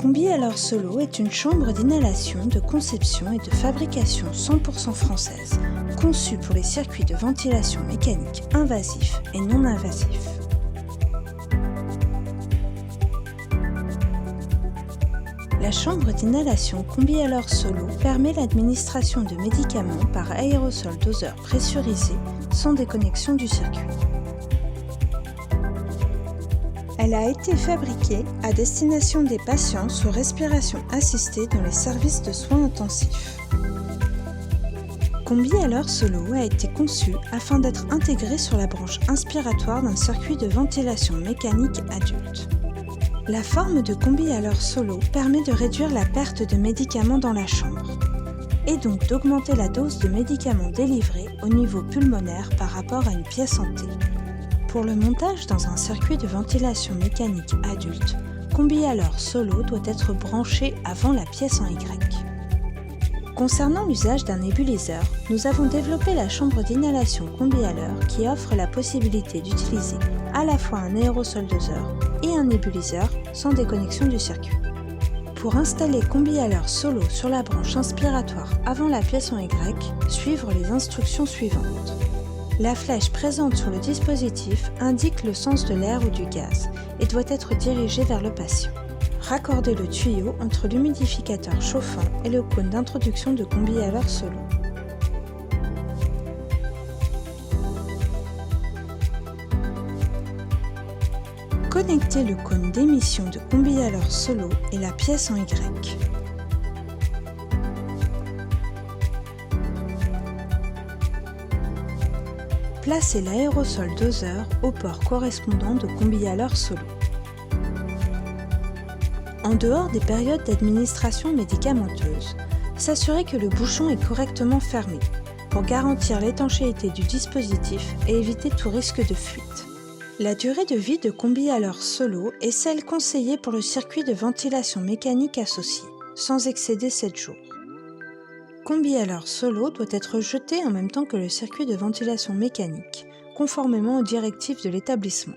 Combi-Aler Solo est une chambre d'inhalation, de conception et de fabrication 100% française, conçue pour les circuits de ventilation mécanique invasifs et non invasifs. La chambre d'inhalation Combi-Aler Solo permet l'administration de médicaments par aérosol doseur pressurisé sans déconnexion du circuit. Elle a été fabriquée à destination des patients sous respiration assistée dans les services de soins intensifs. Combi-Aler Solo a été conçu afin d'être intégré sur la branche inspiratoire d'un circuit de ventilation mécanique adulte. La forme de Combi-Aler Solo permet de réduire la perte de médicaments dans la chambre, et donc d'augmenter la dose de médicaments délivrés au niveau pulmonaire par rapport à une pièce en T. Pour le montage dans un circuit de ventilation mécanique adulte, Combi-Aler Solo doit être branché avant la pièce en Y. Concernant l'usage d'un nébuliseur, nous avons développé la chambre d'inhalation Combi-Aler qui offre la possibilité d'utiliser à la fois un aérosol doseur et un nébuliseur sans déconnexion du circuit. Pour installer Combi-Aler Solo sur la branche inspiratoire avant la pièce en Y, suivre les instructions suivantes. La flèche présente sur le dispositif indique le sens de l'air ou du gaz et doit être dirigée vers le patient. Raccordez le tuyau entre l'humidificateur chauffant et le cône d'introduction de Combi-Aler Solo. Connectez le cône d'émission de Combi-Aler Solo et la pièce en Y. Placez l'aérosol doseur au port correspondant de Combi-Aler Solo. En dehors des périodes d'administration médicamenteuse, s'assurez que le bouchon est correctement fermé pour garantir l'étanchéité du dispositif et éviter tout risque de fuite. La durée de vie de Combi-Aler Solo est celle conseillée pour le circuit de ventilation mécanique associé, sans excéder 7 jours. Combi-Aler Solo doit être jeté en même temps que le circuit de ventilation mécanique, conformément aux directives de l'établissement.